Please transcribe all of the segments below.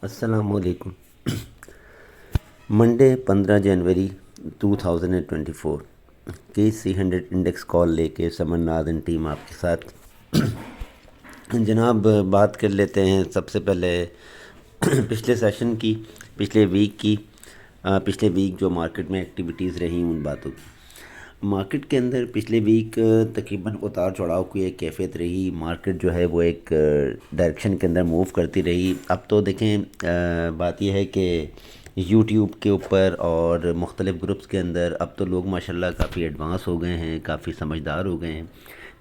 السلام علیکم۔ منڈے 15 جنوری 2024 کی C100 انڈیکس کال لے کے سمر ناظرین ٹیم آپ کے ساتھ جناب بات کر لیتے ہیں۔ سب سے پہلے پچھلے سیشن کی، پچھلے ویک جو مارکیٹ میں ایکٹیویٹیز رہیں ان باتوں کی۔ مارکیٹ کے اندر پچھلے ویک تقریباً اتار چڑھاؤ کی ایک کیفیت رہی۔ مارکیٹ جو ہے وہ ایک ڈائریکشن کے اندر موو کرتی رہی۔ اب تو دیکھیں بات یہ ہے کہ یوٹیوب کے اوپر اور مختلف گروپس کے اندر اب تو لوگ ماشاءاللہ کافی ایڈوانس ہو گئے ہیں، کافی سمجھدار ہو گئے ہیں۔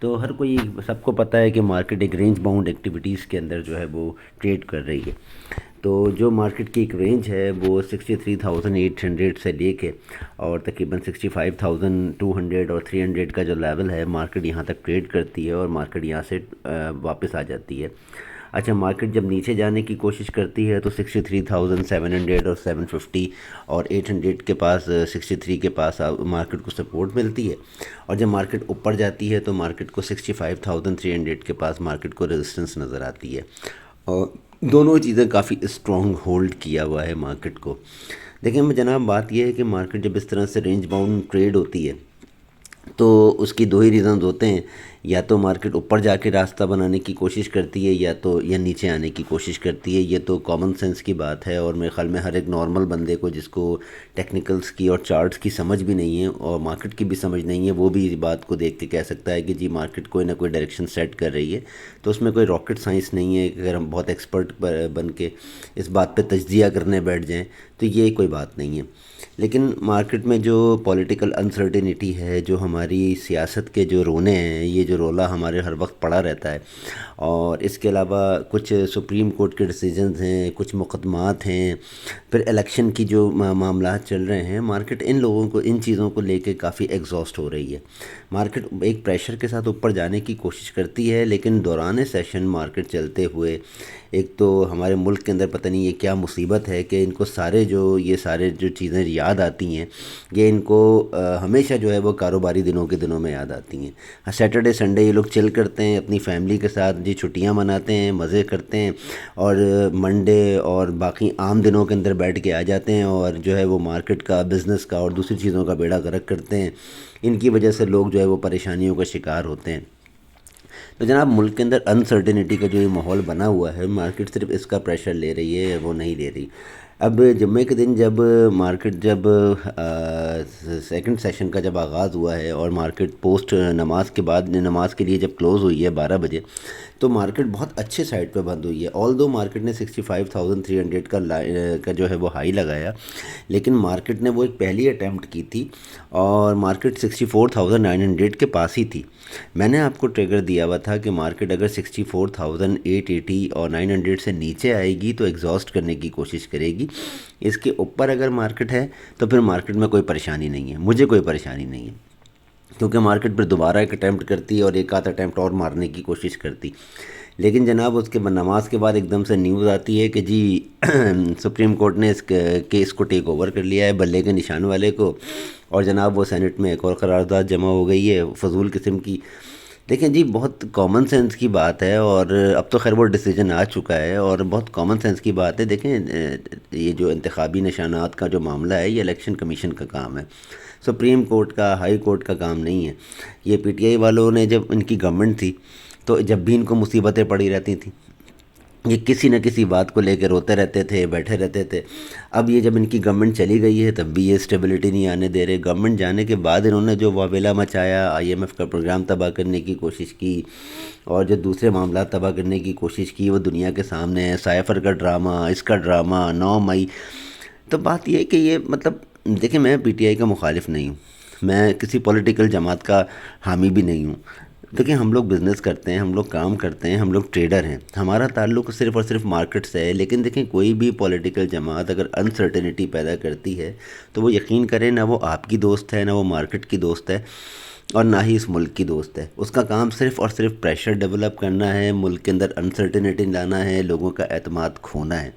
تو ہر کوئی سب کو پتہ ہے کہ مارکیٹ ایک رینج باؤنڈ ایکٹیویٹیز کے اندر جو ہے وہ ٹریڈ کر رہی ہے۔ تو جو مارکیٹ کی ایک رینج ہے وہ 63,800 سے لے کے اور تقریباً 65,200 اور 300 کا جو لیول ہے، مارکیٹ یہاں تک ٹریڈ کرتی ہے اور مارکیٹ یہاں سے واپس آ جاتی ہے۔ اچھا، مارکیٹ جب نیچے جانے کی کوشش کرتی ہے تو 63,700 اور 750 اور 800 کے پاس، 63 کے پاس مارکیٹ کو سپورٹ ملتی ہے، اور جب مارکیٹ اوپر جاتی ہے تو مارکیٹ کو 65,300 کے پاس مارکیٹ کو ریزسٹنس نظر آتی ہے، اور دونوں چیزیں کافی اسٹرانگ ہولڈ کیا ہوا ہے مارکیٹ کو۔ دیکھیں جناب، بات یہ ہے کہ مارکیٹ جب اس طرح سے رینج باؤنڈ ٹریڈ ہوتی ہے تو اس کی دو ہی ریزنز ہوتے ہیں، یا تو مارکیٹ اوپر جا کے راستہ بنانے کی کوشش کرتی ہے یا نیچے آنے کی کوشش کرتی ہے۔ یہ تو کامن سینس کی بات ہے، اور میرے خیال میں ہر ایک نارمل بندے کو جس کو ٹیکنیکلز کی اور چارٹس کی سمجھ بھی نہیں ہے اور مارکیٹ کی بھی سمجھ نہیں ہے، وہ بھی اس بات کو دیکھ کے کہہ سکتا ہے کہ جی مارکیٹ کوئی نہ کوئی ڈائریکشن سیٹ کر رہی ہے۔ تو اس میں کوئی راکٹ سائنس نہیں ہے کہ اگر ہم بہت ایکسپرٹ بن کے اس بات پہ تجزیہ کرنے بیٹھ جائیں تو یہ کوئی بات نہیں ہے۔ لیکن مارکیٹ میں جو پولیٹیکل انسرٹینٹی ہے، جو ہماری سیاست کے جو رونے ہیں، یہ جو رولا ہمارے ہر وقت پڑا رہتا ہے، اور اس کے علاوہ کچھ سپریم کورٹ کے ڈیسیجنز ہیں، کچھ مقدمات ہیں، پھر الیکشن کی جو معاملات چل رہے ہیں، مارکیٹ ان چیزوں کو لے کے کافی ایگزاسٹ ہو رہی ہے۔ مارکیٹ ایک پریشر کے ساتھ اوپر جانے کی کوشش کرتی ہے، لیکن دوران سیشن مارکیٹ چلتے ہوئے ایک تو ہمارے ملک کے اندر پتہ نہیں یہ کیا مصیبت ہے کہ ان کو یہ سارے جو چیزیں یاد آتی ہیں، یہ ان کو ہمیشہ جو ہے وہ کاروباری دنوں میں یاد آتی ہیں۔ سیٹرڈے سنڈے یہ لوگ چل کرتے ہیں اپنی فیملی کے ساتھ، جی چھٹیاں مناتے ہیں، مزے کرتے ہیں، اور منڈے اور باقی عام دنوں کے اندر بیٹھ کے آ جاتے ہیں اور جو ہے وہ مارکیٹ کا، بزنس کا اور دوسری چیزوں کا بیڑا غرق کرتے ہیں۔ ان کی وجہ سے لوگ جو ہے وہ پریشانیوں کا شکار ہوتے ہیں۔ تو جناب ملک کے اندر انسرٹینٹی کا جو یہ ماحول بنا ہوا ہے، مارکیٹ صرف اس کا پریشر لے رہی ہے، وہ نہیں لے رہی۔ اب جمعے کے دن جب مارکیٹ سیکنڈ سیشن کا جب آغاز ہوا ہے اور مارکیٹ پوسٹ نماز کے بعد، نماز کے لیے جب کلوز ہوئی ہے 12 بجے، تو مارکیٹ بہت اچھے سائڈ پہ بند ہوئی ہے۔ آل دو مارکیٹ نے 65,300 کا جو ہے وہ ہائی لگایا، لیکن مارکیٹ نے وہ ایک پہلی اٹیمپٹ کی تھی اور مارکیٹ 64,900 کے پاس ہی تھی۔ میں نے آپ کو ٹریگر دیا ہوا تھا کہ مارکیٹ اگر 64,880 اور 900 سے نیچے آئے گی تو ایگزاسٹ کرنے کی کوشش کرے گی۔ اس کے اوپر اگر مارکیٹ ہے تو پھر مارکیٹ میں کوئی پریشانی نہیں ہے، مجھے کوئی پریشانی نہیں ہے، کیونکہ مارکیٹ پھر دوبارہ ایک اٹیمپٹ کرتی اور ایک آدھ اٹیمپٹ اور مارنے کی کوشش کرتی۔ لیکن جناب اس کے نماز کے بعد ایک دم سے نیوز آتی ہے کہ جی سپریم کورٹ نے اس کیس کو ٹیک اوور کر لیا ہے، بلے کے نشان والے کو، اور جناب وہ سینٹ میں ایک اور قرارداد جمع ہو گئی ہے فضول قسم کی۔ دیکھیں جی، بہت کامن سینس کی بات ہے، اور اب تو خیر وہ ڈیسیجن آ چکا ہے اور بہت کامن سینس کی بات ہے۔ دیکھیں یہ جو انتخابی نشانات کا جو معاملہ ہے، یہ الیکشن کمیشن کا کام ہے، سپریم کورٹ کا، ہائی کورٹ کا کام نہیں ہے۔ یہ پی ٹی آئی والوں نے، جب ان کی گورنمنٹ تھی تو جب بھی ان کو مصیبتیں پڑی رہتی تھیں، یہ کسی نہ کسی بات کو لے کے روتے رہتے تھے، بیٹھے رہتے تھے۔ اب یہ جب ان کی گورنمنٹ چلی گئی ہے تب بھی یہ اسٹیبلٹی نہیں آنے دے رہے۔ گورنمنٹ جانے کے بعد انہوں نے جو واویلا مچایا، IMF کا پروگرام تباہ کرنے کی کوشش کی اور جو دوسرے معاملات تباہ کرنے کی کوشش کی، وہ دنیا کے سامنے ہے۔ سائفر کا ڈرامہ، اس کا ڈرامہ، 9 مئی۔ تو بات یہ ہے کہ یہ مطلب دیکھیں، میں PTI کا مخالف نہیں ہوں، میں کسی پولیٹیکل جماعت کا حامی بھی نہیں ہوں۔ دیکھیں ہم لوگ بزنس کرتے ہیں، ہم لوگ کام کرتے ہیں، ہم لوگ ٹریڈر ہیں، ہمارا تعلق صرف اور صرف مارکیٹ سے ہے۔ لیکن دیکھیں کوئی بھی پولیٹیکل جماعت اگر انسرٹینٹی پیدا کرتی ہے تو وہ یقین کریں، نہ وہ آپ کی دوست ہے نہ وہ مارکیٹ کی دوست ہے۔ اور نہ ہی اس ملک کی دوست ہے. اس کا کام صرف اور صرف پریشر ڈیولپ کرنا ہے، ملک کے اندر انسرٹنٹی لانا ہے، لوگوں کا اعتماد کھونا ہے.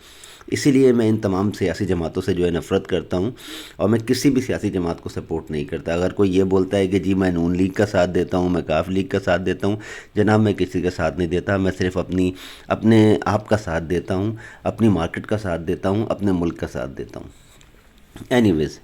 اسی لیے میں ان تمام سیاسی جماعتوں سے جو ہے نفرت کرتا ہوں، اور میں کسی بھی سیاسی جماعت کو سپورٹ نہیں کرتا. اگر کوئی یہ بولتا ہے کہ جی میں نون لیگ کا ساتھ دیتا ہوں، میں کاف لیگ کا ساتھ دیتا ہوں، جناب میں کسی کا ساتھ نہیں دیتا. میں صرف اپنے آپ کا ساتھ دیتا ہوں، اپنی مارکیٹ کا ساتھ دیتا ہوں، اپنے ملک کا ساتھ دیتا ہوں. اینی ویز،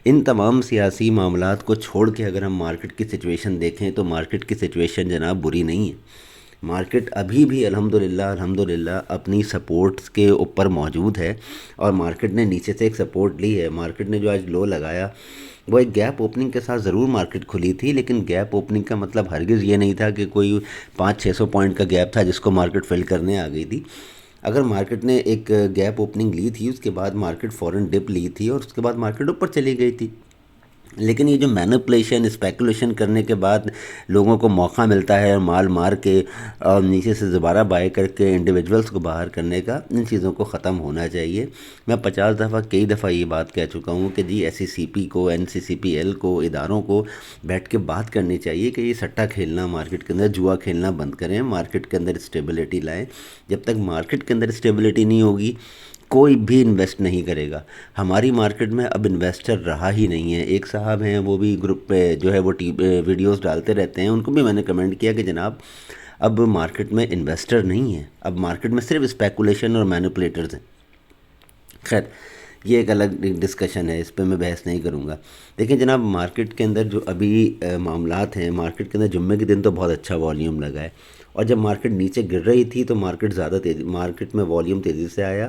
ان تمام سیاسی معاملات کو چھوڑ کے اگر ہم مارکیٹ کی سچویشن دیکھیں تو مارکیٹ کی سچویشن جناب بری نہیں ہے. مارکیٹ ابھی بھی الحمدللہ اپنی سپورٹس کے اوپر موجود ہے، اور مارکیٹ نے نیچے سے ایک سپورٹ لی ہے. مارکیٹ نے جو آج لو لگایا وہ ایک گیپ اوپننگ کے ساتھ ضرور مارکیٹ کھلی تھی، لیکن گیپ اوپننگ کا مطلب ہرگز یہ نہیں تھا کہ کوئی 500-600 پوائنٹ کا گیپ تھا جس کو مارکیٹ فل کرنے آ گئی تھی. اگر مارکیٹ نے ایک گیپ اوپننگ لی تھی، اس کے بعد مارکیٹ فوراً ڈپ لی تھی اور اس کے بعد مارکیٹ اوپر چلی گئی تھی. لیکن یہ جو مینپولیشن اسپیکولیشن کرنے کے بعد لوگوں کو موقع ملتا ہے مال مار کے اور نیچے سے دوبارہ بائی کر کے انڈیویجولس کو باہر کرنے کا، ان چیزوں کو ختم ہونا چاہیے. میں 50 دفعہ کئی دفعہ یہ بات کہہ چکا ہوں کہ جی ایس سی سی پی کو، این سی سی پی ایل کو، اداروں کو بیٹھ کے بات کرنی چاہیے کہ یہ سٹا کھیلنا، مارکیٹ کے اندر جوا کھیلنا بند کریں، مارکیٹ کے اندر اسٹیبلٹی لائیں. جب تک مارکیٹ کے اندر اسٹیبلٹی نہیں ہوگی کوئی بھی انویسٹ نہیں کرے گا. ہماری مارکیٹ میں اب انویسٹر رہا ہی نہیں ہے. ایک صاحب ہیں وہ بھی گروپ پہ جو ہے وہ ویڈیوز ڈالتے رہتے ہیں، ان کو بھی میں نے کمنٹ کیا کہ جناب اب مارکیٹ میں انویسٹر نہیں ہے، اب مارکیٹ میں صرف اسپیکولیشن اور مینپولیٹرز ہیں. خیر یہ ایک الگ ڈسکشن ہے، اس پہ میں بحث نہیں کروں گا. دیکھیں جناب، مارکیٹ کے اندر جو ابھی معاملات ہیں، مارکیٹ کے اندر جمعے کے دن تو بہت اچھا والیوم لگا ہے، اور جب مارکیٹ نیچے گر رہی تھی تو مارکیٹ میں والیوم تیزی سے آیا.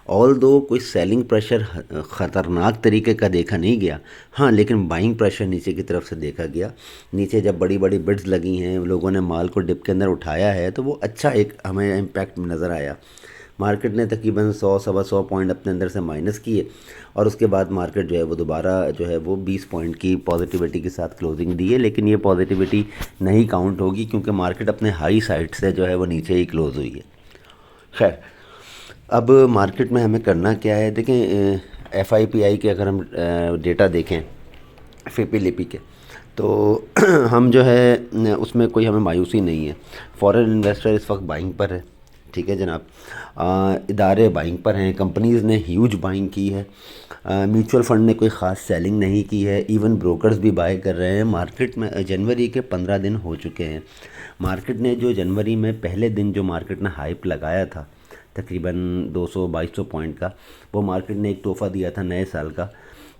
آل دو کوئی سیلنگ پریشر خطرناک طریقے کا دیکھا نہیں گیا، ہاں لیکن بائنگ پریشر نیچے کی طرف سے دیکھا گیا. نیچے جب بڑی بڑی بڈز لگی ہیں، لوگوں نے مال کو ڈپ کے اندر اٹھایا ہے، تو وہ اچھا ایک ہمیں امپیکٹ نظر آیا. مارکیٹ نے تقریباً 100-125 پوائنٹ اپنے اندر سے مائنس کیے، اور اس کے بعد مارکیٹ جو ہے وہ دوبارہ جو ہے وہ 20 پوائنٹ کی پازیٹیوٹی کے ساتھ کلوزنگ دی ہے. لیکن یہ پازیٹیوٹی نہیں کاؤنٹ ہوگی کیونکہ مارکیٹ اپنے ہائی سائٹ سے جو ہے وہ نیچے ہی کلوز ہوئی ہے. خیر اب مارکیٹ میں ہمیں کرنا کیا ہے؟ دیکھیں ایف آئی پی آئی کے اگر ہم ڈیٹا دیکھیں فپی لیپی کے، تو ہم جو ہے اس میں کوئی ہمیں مایوسی نہیں ہے. فورن انویسٹر اس وقت بائنگ پر ہے، ٹھیک ہے جناب، ادارے بائنگ پر ہیں، کمپنیز نے ہیوج بائنگ کی ہے، میوچول فنڈ نے کوئی خاص سیلنگ نہیں کی ہے، ایون بروکرز بھی بائی کر رہے ہیں. مارکیٹ میں جنوری کے 15 دن ہو چکے ہیں. مارکیٹ نے جو جنوری میں پہلے دن جو مارکیٹ نے ہائپ لگایا تھا تقریباً 200-2200 پوائنٹ کا، وہ مارکیٹ نے ایک تحفہ دیا تھا نئے سال کا،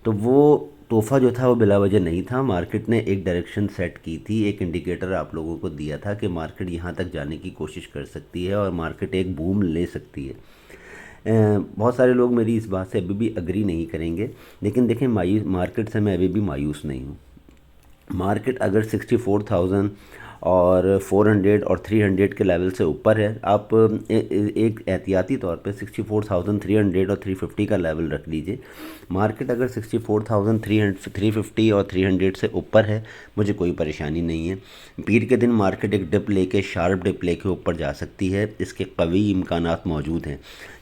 تو وہ تحفہ جو تھا وہ بلا وجہ نہیں تھا. مارکیٹ نے ایک ڈائریکشن سیٹ کی تھی، ایک انڈیکیٹر آپ لوگوں کو دیا تھا کہ مارکیٹ یہاں تک جانے کی کوشش کر سکتی ہے اور مارکیٹ ایک بوم لے سکتی ہے. بہت سارے لوگ میری اس بات سے ابھی بھی اگری نہیں کریں گے، لیکن دیکھیں مارکیٹ سے میں ابھی بھی مایوس نہیں ہوں. مارکیٹ اگر 64,000 اور 400 اور 300 کے لیول سے اوپر ہے، آپ ایک احتیاطی طور پہ 64,300 اور 350 کا لیول رکھ لیجئے. مارکیٹ اگر 64,350 اور 300 سے اوپر ہے، مجھے کوئی پریشانی نہیں ہے. پیر کے دن مارکیٹ ایک ڈپ لے کے، شارپ ڈپ لے کے اوپر جا سکتی ہے، اس کے قوی امکانات موجود ہیں.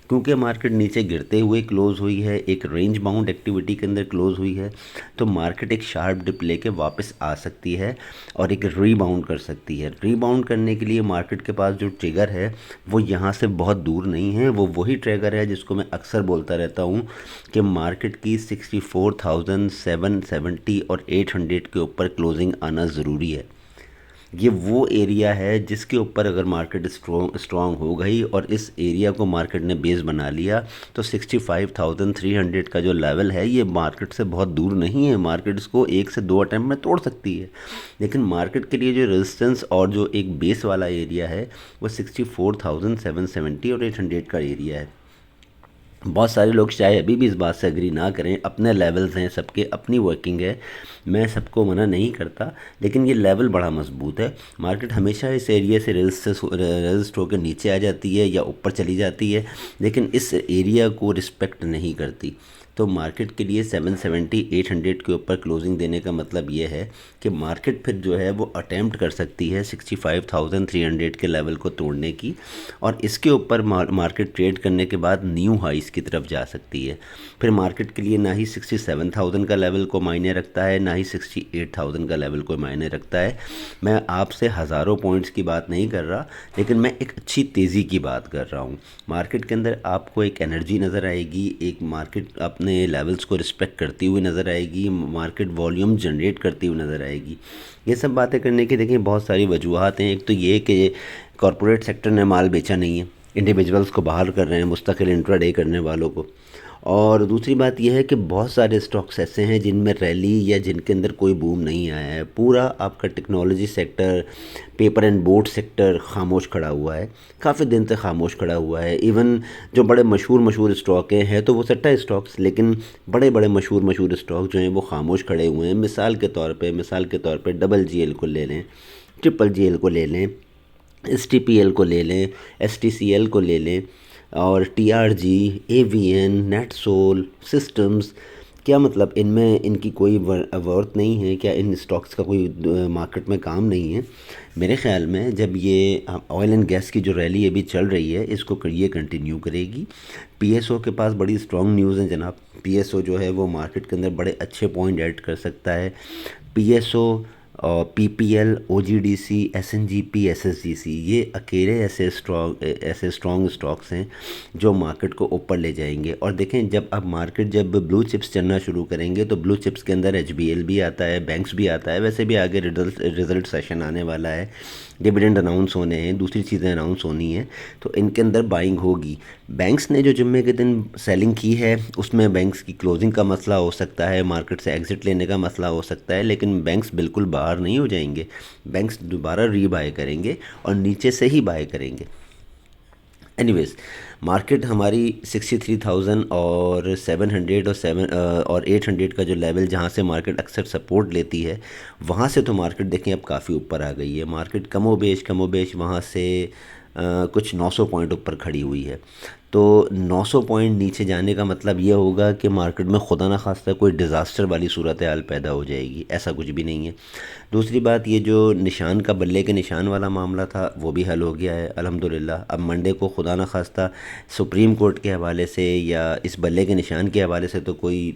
کیونکہ مارکیٹ نیچے گرتے ہوئے کلوز ہوئی ہے، ایک رینج باؤنڈ ایکٹیویٹی کے اندر کلوز ہوئی ہے، تو مارکیٹ ایک شارپ ڈپ لے کے واپس آ سکتی ہے اور ایک ری باؤنڈ کر سکتی ہے. ری باؤنڈ کرنے کے لیے مارکیٹ کے پاس جو ٹریگر ہے وہ یہاں سے بہت دور نہیں ہے. وہ وہی ٹریگر ہے جس کو میں اکثر بولتا رہتا ہوں کہ مارکیٹ کی 64,770 اور 800 کے اوپر کلوزنگ آنا ضروری ہے. یہ وہ ایریا ہے جس کے اوپر اگر مارکیٹ اسٹرانگ ہو گئی اور اس ایریا کو مارکیٹ نے بیس بنا لیا تو 65,300 کا جو لیول ہے یہ مارکیٹ سے بہت دور نہیں ہے. مارکیٹ اس کو 1 سے 2 اٹیمپٹ میں توڑ سکتی ہے، لیکن مارکیٹ کے لیے جو ریزسٹنس اور جو ایک بیس والا ایریا ہے وہ 64,770 اور 800 کا ایریا ہے. بہت سارے لوگ چاہے ابھی بھی اس بات سے اگری نہ کریں، اپنے لیولز ہیں، سب کے اپنی ورکنگ ہے، میں سب کو منع نہیں کرتا، لیکن یہ لیول بڑا مضبوط ہے. مارکیٹ ہمیشہ اس ایریا سے ریزسٹ ہو کے نیچے آ جاتی ہے یا اوپر چلی جاتی ہے، لیکن اس ایریا کو رسپیکٹ نہیں کرتی. تو مارکیٹ کے لیے 770 800 کے اوپر کلوزنگ دینے کا مطلب یہ ہے کہ مارکیٹ پھر جو ہے وہ اٹیمپٹ کر سکتی ہے 65,300 کے لیول کو توڑنے کی، اور اس کے اوپر مارکیٹ ٹریڈ کرنے کے بعد نیو ہائیز کی طرف جا سکتی ہے۔ پھر مارکیٹ کے لیے نہ ہی 67,000 کا لیول کو معنی رکھتا ہے، نہ ہی 68,000 کا لیول کو معنی رکھتا ہے۔ میں آپ سے ہزاروں پوائنٹس کی بات نہیں کر رہا، لیکن میں ایک اچھی تیزی کی بات کر رہا ہوں۔ مارکیٹ کے اندر آپ کو ایک انرجی نظر آئے گی، ایک مارکیٹ اپنے لیولز کو رسپیکٹ کرتی ہوئی نظر آئے گی، مارکیٹ والیوم جنریٹ کرتی ہوئی نظر آئے گی۔ یہ سب باتیں کرنے کی دیکھیں بہت ساری وجوہات ہیں۔ ایک تو یہ کہ کارپوریٹ سیکٹر نے مال بیچا نہیں ہے، انڈیویجولز کو باہر کر رہے ہیں، مستقل انٹرا ڈے کرنے والوں کو۔ اور دوسری بات یہ ہے کہ بہت سارے اسٹاکس ایسے ہیں جن میں ریلی یا جن کے اندر کوئی بوم نہیں آیا ہے۔ پورا آپ کا technology sector, paper and board sector خاموش کھڑا ہوا ہے، کافی دن سے خاموش کھڑا ہوا ہے۔ ایون جو بڑے مشہور اسٹاک ہیں تو وہ سٹا اسٹاکس، لیکن بڑے مشہور اسٹاک جو ہیں وہ خاموش کھڑے ہوئے ہیں۔ مثال کے طور پہ ڈبل جی ایل کو لے لیں، ٹرپل جی ایل کو لے لیں، ایس ٹی پی ایل کو لے لیں، ایس ٹی سی ایل کو لے لیں، اور ٹی آر جی، اے وی این، نیٹ سول سسٹمز۔ کیا مطلب ان میں ان کی کوئی ورتھ نہیں ہے؟ کیا ان اسٹاکس کا کوئی مارکیٹ میں کام نہیں ہے؟ میرے خیال میں جب یہ آئل اینڈ گیس کی جو ریلی ابھی چل رہی ہے اس کو یہ کنٹینیو کرے گی۔ پی ایس او کے پاس بڑی اسٹرانگ نیوز ہیں جناب۔ پی ایس او جو ہے وہ مارکیٹ کے اندر بڑے اچھے پوائنٹ ایڈ کر سکتا ہے۔ P S O, P P L, O G D C, S N G P, S S G C, یہ اکیلے ایسے اسٹرانگ اسٹاکس ہیں جو مارکیٹ کو اوپر لے جائیں گے۔ اور دیکھیں جب مارکیٹ جب بلو چپس چلنا شروع کریں گے تو بلو چپس کے اندر ایچ بی ایل بھی آتا ہے، بینکس بھی آتا ہے، ویسے بھی آگے ریزلٹ سیشن آنے والا ہے، ڈیویڈنڈ اناؤنس ہونے ہیں، دوسری چیزیں اناؤنس ہونی ہیں، تو ان کے اندر بائنگ ہوگی۔ بینکس نے جو جمعے کے دن سیلنگ کی ہے اس میں بینکس کی کلوزنگ کا مسئلہ ہو سکتا ہے، مارکیٹ سے ایگزٹ لینے کا مسئلہ ہو سکتا ہے، لیکن بینکس بالکل باہر نہیں ہو جائیں گے۔ بینکس دوبارہ ری بائی کریں گے اور نیچے سے ہی بائی کریں گے۔ اینی ویز مارکیٹ ہماری 63,000 اور 700 اور 800 کا جو لیول جہاں سے مارکیٹ اکثر سپورٹ لیتی ہے، وہاں سے تو مارکیٹ دیکھیں اب کافی اوپر آ گئی ہے۔ مارکیٹ کم و بیش وہاں سے کچھ 900 پوائنٹ اوپر کھڑی ہوئی ہے۔ تو 900 پوائنٹ نیچے جانے کا مطلب یہ ہوگا کہ مارکیٹ میں خدا نہ خواستہ کوئی ڈیزاسٹر والی صورتحال پیدا ہو جائے گی، ایسا کچھ بھی نہیں ہے۔ دوسری بات، یہ جو نشان کا بلے کے نشان والا معاملہ تھا وہ بھی حل ہو گیا ہے الحمدللہ۔ اب منڈے کو خدا نہ خواستہ سپریم کورٹ کے حوالے سے یا اس بلے کے نشان کے حوالے سے تو کوئی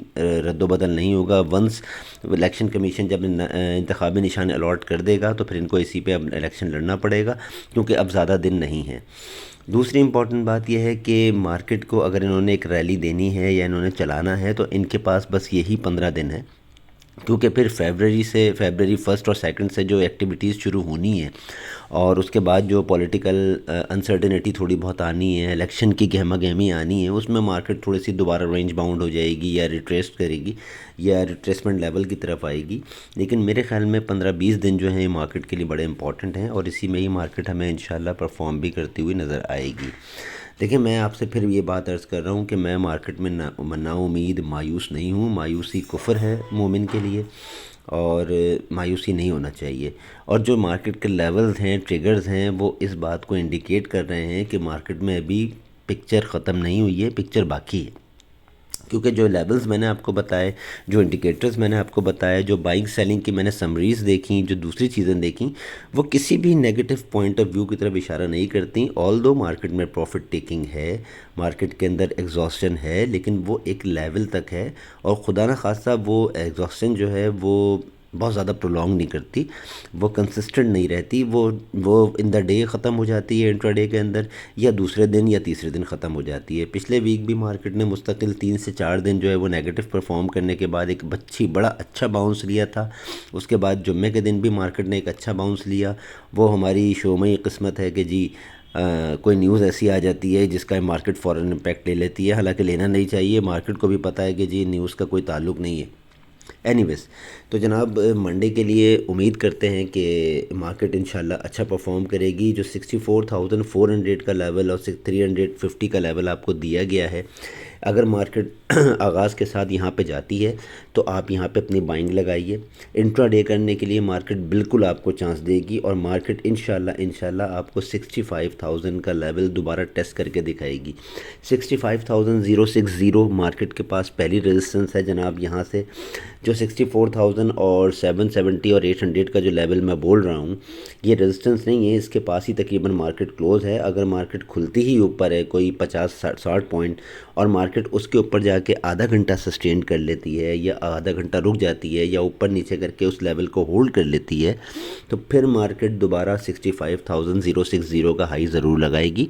رد و بدل نہیں ہوگا۔ ونس الیکشن کمیشن جب انتخابی نشان الاٹ کر دے گا تو پھر ان کو اسی پہ اب الیکشن لڑنا پڑے گا، کیونکہ اب زیادہ دن نہیں ہیں۔ دوسری امپورٹنٹ بات یہ ہے کہ مارکیٹ کو اگر انہوں نے ایک ریلی دینی ہے یا انہوں نے چلانا ہے تو ان کے پاس بس یہی 15 دن ہے، کیونکہ پھر فیبرری 1 اور 2 سے جو ایکٹیویٹیز شروع ہونی ہیں اور اس کے بعد جو پولیٹیکل انسرٹینٹی تھوڑی بہت آنی ہے، الیکشن کی گہما گہمی آنی ہے، اس میں مارکیٹ تھوڑی سی دوبارہ رینج باؤنڈ ہو جائے گی یا ریٹریس کرے گی یا ریٹریسمنٹ لیول کی طرف آئے گی۔ لیکن میرے خیال میں 15-20 دن جو ہیں مارکیٹ کے لیے بڑے امپورٹنٹ ہیں، اور اسی میں ہی مارکیٹ ہمیں انشاءاللہ پرفارم بھی کرتی ہوئی نظر آئے گی۔ دیکھیں میں آپ سے پھر یہ بات عرض کر رہا ہوں کہ میں مارکیٹ میں نا امید مایوس نہیں ہوں۔ مایوسی کفر ہے مومن کے لیے، اور مایوسی نہیں ہونا چاہیے۔ اور جو مارکیٹ کے لیولز ہیں، ٹریگرز ہیں، وہ اس بات کو انڈیکیٹ کر رہے ہیں کہ مارکیٹ میں ابھی پکچر ختم نہیں ہوئی ہے، پکچر باقی ہے۔ کیونکہ جو لیولز میں نے آپ کو بتائے، جو انڈیکیٹرز میں نے آپ کو بتایا، جو بائنگ سیلنگ کی میں نے سمریز دیکھیں، جو دوسری چیزیں دیکھیں، وہ کسی بھی نیگیٹو پوائنٹ آف ویو کی طرف اشارہ نہیں کرتی۔ آل دو مارکیٹ میں پروفٹ ٹیکنگ ہے، مارکیٹ کے اندر ایگزاسشن ہے، لیکن وہ ایک لیول تک ہے، اور خدا نہ خواستہ وہ ایگزاسشن جو ہے وہ بہت زیادہ پرولونگ نہیں کرتی، وہ کنسسٹنٹ نہیں رہتی، وہ ان دا ڈے ختم ہو جاتی ہے انٹرا ڈے کے اندر، یا دوسرے دن یا تیسرے دن ختم ہو جاتی ہے۔ پچھلے ویک بھی مارکیٹ نے مستقل 3 سے 4 دن جو ہے وہ نیگیٹو پرفارم کرنے کے بعد ایک بڑا اچھا باؤنس لیا تھا۔ اس کے بعد جمعے کے دن بھی مارکیٹ نے ایک اچھا باؤنس لیا۔ وہ ہماری شومئی قسمت ہے کہ جی کوئی نیوز ایسی آ جاتی ہے جس کا مارکیٹ فوراً امپیکٹ لے لیتی ہے، حالانکہ لینا نہیں چاہیے۔ مارکیٹ کو بھی پتہ ہے کہ جی نیوز کا کوئی تعلق نہیں ہے، اینی ویز تو جناب منڈے کے لیے امید کرتے ہیں کہ مارکیٹ انشاءاللہ اچھا پرفارم کرے گی. جو 64,400 کا لیول اور 350 کا لیول آپ کو دیا گیا ہے، اگر مارکیٹ آغاز کے ساتھ یہاں پہ جاتی ہے تو آپ یہاں پہ اپنی بائنگ لگائیے. انٹرا ڈے کرنے کے لیے مارکیٹ بالکل آپ کو چانس دے گی، اور مارکیٹ انشاءاللہ آپ کو 65,000 کا لیول دوبارہ ٹیسٹ کر کے دکھائے گی. 65,060 مارکیٹ کے پاس پہلی ریزسٹنس ہے جناب. یہاں سے جو 64,000 اور 770 اور 800 کا جو لیول میں بول رہا ہوں، یہ ریزسٹنس نہیں ہے، اس کے پاس ہی تقریباً مارکیٹ کلوز ہے. اگر مارکیٹ کھلتی ہی اوپر ہے کوئی 50-60 پوائنٹ، اور مارکیٹ اس کے اوپر جا کے آدھا گھنٹہ سسٹین کر لیتی ہے یا آدھا گھنٹہ رک جاتی ہے یا اوپر نیچے کر کے اس لیول کو ہولڈ کر لیتی ہے، تو پھر مارکیٹ دوبارہ 65,060 کا ہائی ضرور لگائے گی.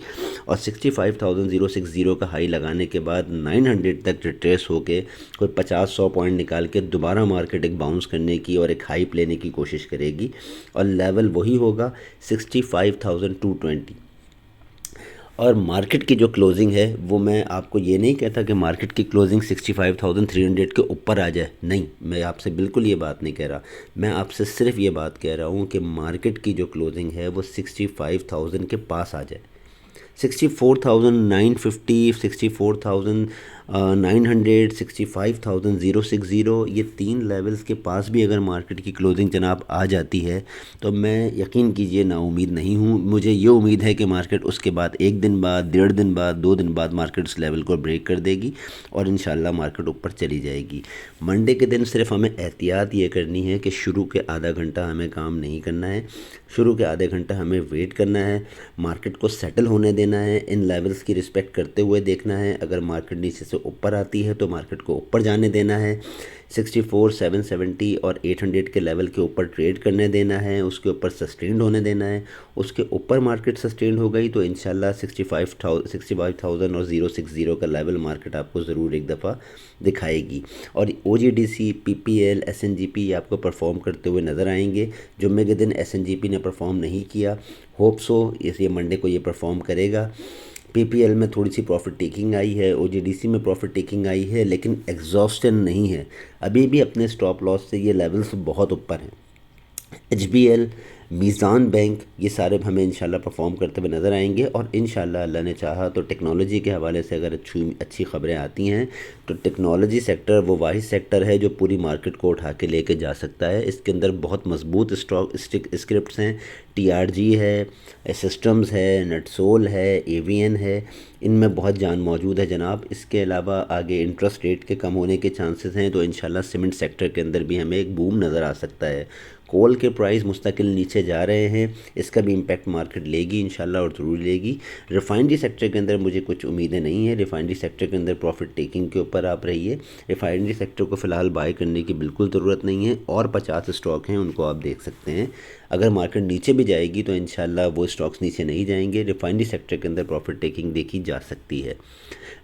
اور 65,060 کا ہائی لگانے کے بعد 900 تک ریٹریس ہو کے کوئی 50-100 پوائنٹ نکال کے دوبارہ مارکیٹ ایک باؤنس کرنے کی اور ایک ہائپ لینے کی کوشش کرے گی، اور لیول وہی ہوگا 65,220. اور مارکیٹ کی جو کلوزنگ ہے وہ میں آپ کو یہ نہیں کہتا کہ مارکیٹ کی کلوزنگ 65,300 کے اوپر آ جائے، نہیں، میں آپ سے بالکل یہ بات نہیں کہہ رہا. میں آپ سے صرف یہ بات کہہ رہا ہوں کہ مارکیٹ کی جو کلوزنگ ہے وہ 65,000 کے پاس آ جائے. 64,950، 64,900، 65,060، یہ تین لیولز کے پاس بھی اگر مارکیٹ کی کلوزنگ جناب آ جاتی ہے تو میں یقین کیجئے نا امید نہیں ہوں. مجھے یہ امید ہے کہ مارکیٹ اس کے بعد 1 دن بعد، 1.5 دن بعد، 2 دن بعد مارکیٹ اس لیول کو بریک کر دے گی اور انشاءاللہ مارکیٹ اوپر چلی جائے گی. منڈے کے دن صرف ہمیں احتیاط یہ کرنی ہے کہ شروع کے آدھا گھنٹہ ہمیں کام نہیں کرنا ہے. شروع کے آدھے گھنٹہ ہمیں ویٹ کرنا ہے، مارکیٹ کو سیٹل ہونے دینا ہے، ان لیولز کی رسپیکٹ کرتے ہوئے دیکھنا ہے. اگر مارکیٹ نیچے سے اوپر آتی ہے تو مارکیٹ کو اوپر جانے دینا ہے. 64، 770 اور 800 کے لیول کے اوپر ٹریڈ کرنے دینا ہے، اس کے اوپر سسٹینڈ ہونے دینا ہے. اس کے اوپر مارکیٹ سسٹینڈ ہو گئی تو انشاءاللہ 65,000 اور 060 کا لیول مارکیٹ آپ کو ضرور ایک دفعہ دکھائے گی. اور OGDC، PPL، SNGP آپ کو پرفارم کرتے ہوئے نظر آئیں گے. جمعے کے دن SNGP نے پرفارم نہیں کیا، ہوپ سو اس یہ منڈے کو یہ پرفارم کرے گا. PPL میں تھوڑی سی پروفٹ ٹیکنگ آئی ہے، OGDC میں پروفٹ ٹیکنگ آئی ہے، لیکن ایگزاسٹن نہیں ہے. ابھی بھی اپنے سٹاپ لاس سے یہ لیولز بہت اوپر ہیں. HBL، میزان بینک، یہ سارے ہمیں انشاءاللہ پرفارم کرتے ہوئے نظر آئیں گے. اور انشاءاللہ اللہ نے چاہا تو ٹیکنالوجی کے حوالے سے اگر اچھی خبریں آتی ہیں تو ٹیکنالوجی سیکٹر وہ واحد سیکٹر ہے جو پوری مارکیٹ کو اٹھا کے لے کے جا سکتا ہے. اس کے اندر بہت مضبوط اسکرپٹس ہیں. TRG ہے، سسٹمز ہے، نٹسول ہے، AVN ہے، ان میں بہت جان موجود ہے جناب. اس کے علاوہ آگے انٹرسٹ ریٹ کے کم ہونے کے چانسز ہیں، تو انشاءاللہ سیمنٹ سیکٹر کے اندر بھی ہمیں ایک بوم نظر آ سکتا ہے. کول کے پرائز مستقل نیچے جا رہے ہیں، اس کا بھی امپیکٹ مارکیٹ لے گی انشاءاللہ، اور ضرور لے گی. ریفائنری سیکٹر کے اندر مجھے کچھ امیدیں نہیں ہیں. ریفائنری سیکٹر کے اندر پروفٹ ٹیکنگ کے اوپر آپ رہیے. ریفائنری سیکٹر کو فی الحال بائی کرنے کی بالکل ضرورت نہیں ہے، اور 50 اسٹاک ہیں ان کو آپ دیکھ سکتے ہیں. اگر مارکیٹ نیچے بھی جائے گی تو انشاءاللہ وہ اسٹاکس نیچے نہیں جائیں گے. ریفائنری سیکٹر کے اندر پروفٹ ٹیکنگ دیکھی جا سکتی ہے.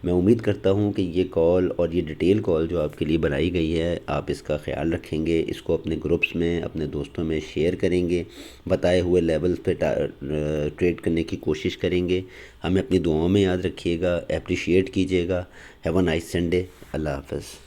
میں امید کرتا ہوں کہ یہ کال اور یہ ڈیٹیل کال جو آپ کے لیے بنائی گئی ہے آپ اس کا خیال رکھیں گے، اس کو اپنے گروپس میں، اپنے دوستوں میں شیئر کریں گے، بتائے ہوئے لیولز پہ ٹریڈ کرنے کی کوشش کریں گے. ہمیں اپنی دعاؤں میں یاد رکھیے گا، اپریشیٹ کیجیے گا. Have a nice Sunday. اللہ حافظ.